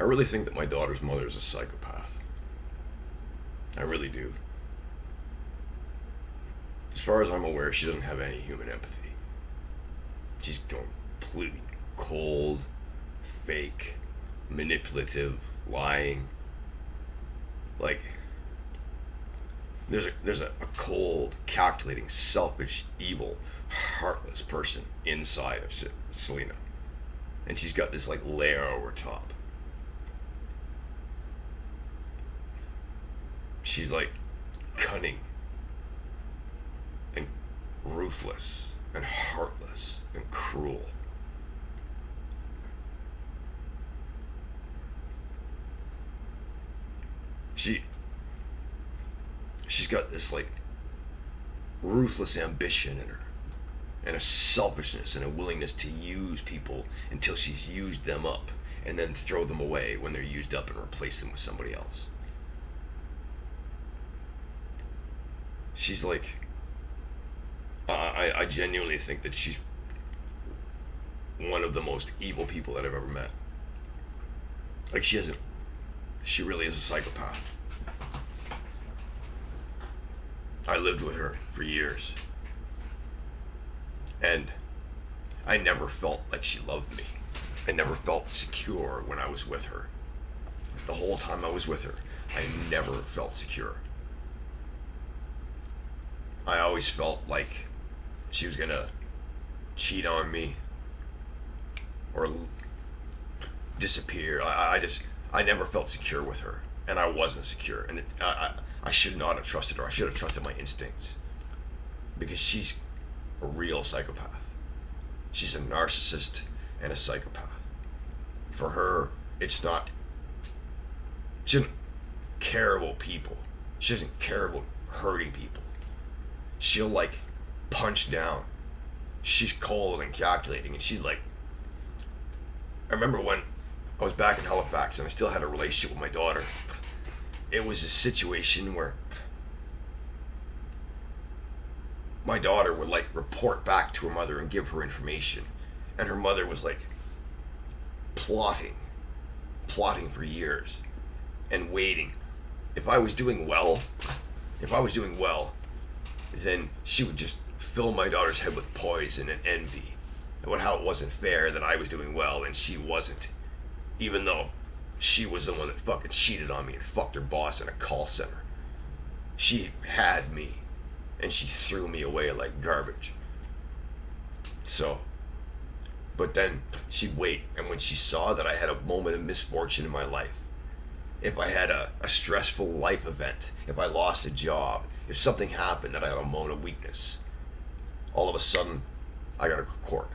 I really think that my daughter's mother is a psychopath. I really do. As far as I'm aware, she doesn't have any human empathy. She's completely cold, fake, manipulative, lying. Like, there's a cold, calculating, selfish, evil, heartless person inside of Selena, and she's got this like layer over top. She's like cunning and ruthless and heartless and cruel. She's got this like ruthless ambition in her, and a selfishness and a willingness to use people until she's used them up, and then throw them away when they're used up and replace them with somebody else. She's like, I genuinely think that she's one of the most evil people that I've ever met. Like, she really is a psychopath. I lived with her for years, and I never felt like she loved me. I never felt secure when I was with her. The whole time I was with her, I never felt secure. I always felt like she was gonna cheat on me or disappear. I never felt secure with her, and I wasn't secure. And I should not have trusted her. I should have trusted my instincts, because she's a real psychopath. She's a narcissist and a psychopath. For her, it's not. She doesn't care about people. She doesn't care about hurting people. She'll like punch down. She's cold and calculating, and she's like. I remember when I was back in Halifax and I still had a relationship with my daughter. It was a situation where my daughter would like report back to her mother and give her information, and her mother was like plotting for years and waiting. If I was doing well, then she would just fill my daughter's head with poison and envy about how it wasn't fair that I was doing well and she wasn't, even though she was the one that fucking cheated on me and fucked her boss in a call center. She had me, and she threw me away like garbage. So, but then she'd wait, and when she saw that I had a moment of misfortune in my life, if I had a stressful life event, if I lost a job, if something happened that I had a moment of weakness, all of a sudden, I gotta go to court.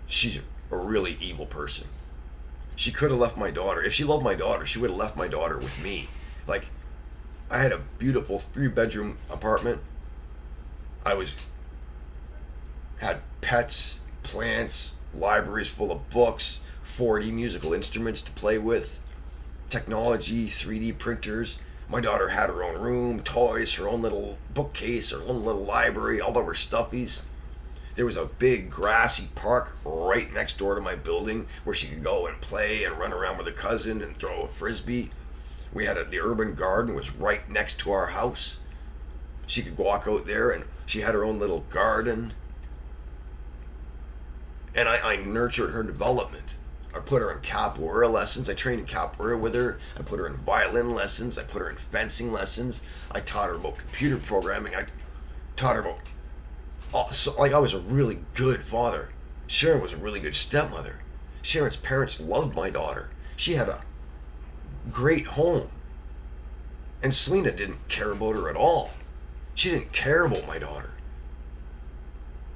She's a really evil person. She could have left my daughter. If she loved my daughter, she would have left my daughter with me. Like, I had a beautiful 3-bedroom apartment. Had pets, plants, libraries full of books, 4D musical instruments to play with, technology, 3D printers. My daughter had her own room, toys, her own little bookcase, her own little library, all of her stuffies. There was a big grassy park right next door to my building where she could go and play and run around with her cousin and throw a frisbee. We had the urban garden was right next to our house. She could walk out there, and she had her own little garden. And I nurtured her development. I put her in capoeira lessons. I trained in capoeira with her. I put her in violin lessons. I put her in fencing lessons. I taught her about computer programming. I taught her about... So, like, I was a really good father. Sharon was a really good stepmother. Sharon's parents loved my daughter. She had a great home. And Selena didn't care about her at all. She didn't care about my daughter.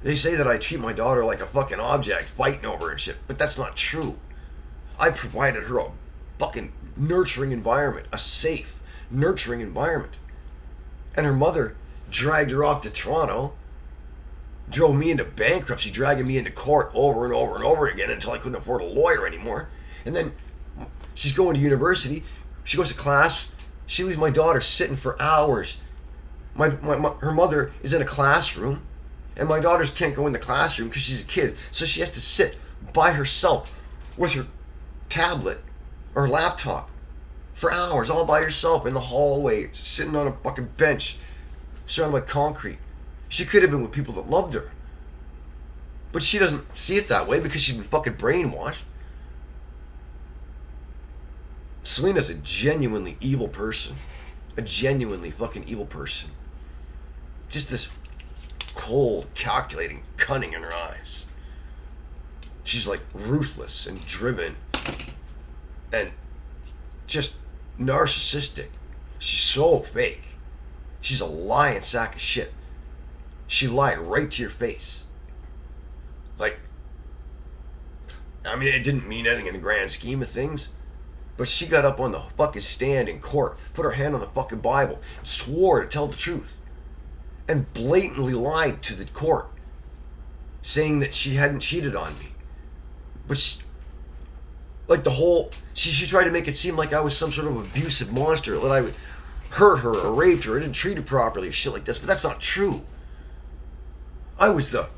They say that I treat my daughter like a fucking object, fighting over her and shit, but that's not true. I provided her a fucking nurturing environment, a safe, nurturing environment. And her mother dragged her off to Toronto, drove me into bankruptcy, dragging me into court over and over and over again until I couldn't afford a lawyer anymore. And then she's going to university, she goes to class, she leaves my daughter sitting for hours. Her mother is in a classroom, and my daughter can't go in the classroom because she's a kid, so she has to sit by herself with her tablet or laptop for hours all by herself in the hallway, sitting on a fucking bench, surrounded by concrete. She could have been with people that loved her. But she doesn't see it that way because she's been fucking brainwashed. Selena's a genuinely evil person. A genuinely fucking evil person. Just this cold, calculating cunning in her eyes. She's like ruthless and driven and just narcissistic. She's so fake. She's a lying sack of shit. She lied right to your face. Like, I mean, it didn't mean anything in the grand scheme of things, but she got up on the fucking stand in court, put her hand on the fucking Bible, and swore to tell the truth, and blatantly lied to the court, saying that she hadn't cheated on me. But she, like the whole, she tried to make it seem like I was some sort of abusive monster, that I would hurt her or raped her or didn't treat her properly or shit like this, but that's not true. I was the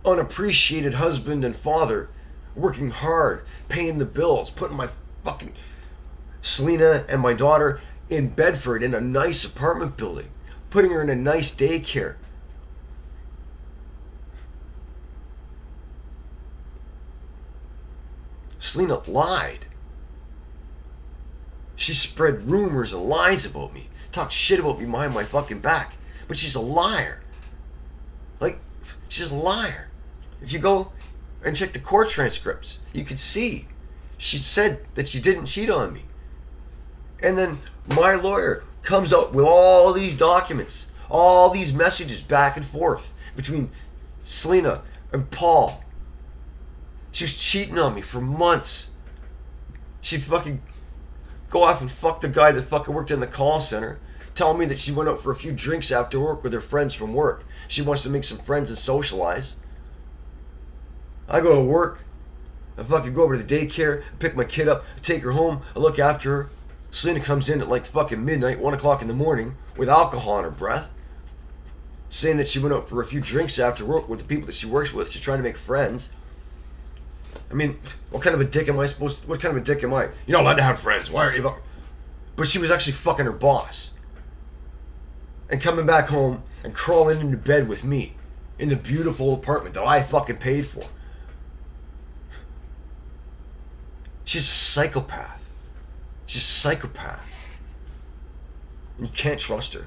unappreciated husband and father, working hard, paying the bills, putting my fucking Selena and my daughter in Bedford in a nice apartment building, putting her in a nice daycare. Selena lied. She spread rumors and lies about me, talked shit about me behind my fucking back, but she's a liar. Like, she's a liar. If you go and check the court transcripts, you can see she said that she didn't cheat on me. And then my lawyer comes up with all these documents, all these messages back and forth between Selena and Paul. She was cheating on me for months. She'd fucking go off and fuck the guy that fucking worked in the call center, telling me that she went out for a few drinks after work with her friends from work. She wants to make some friends and socialize. I go to work, I fucking go over to the daycare, pick my kid up, take her home, I look after her. Selena comes in at like fucking midnight, 1 o'clock in the morning, with alcohol in her breath, saying that she went out for a few drinks after work with the people that she works with. She's trying to make friends. I mean, what kind of a dick am I supposed to, what kind of a dick am I? You're not allowed to have friends, why are you? But she was actually fucking her boss. And coming back home and crawling into bed with me in the beautiful apartment that I fucking paid for. She's a psychopath. She's a psychopath. And you can't trust her.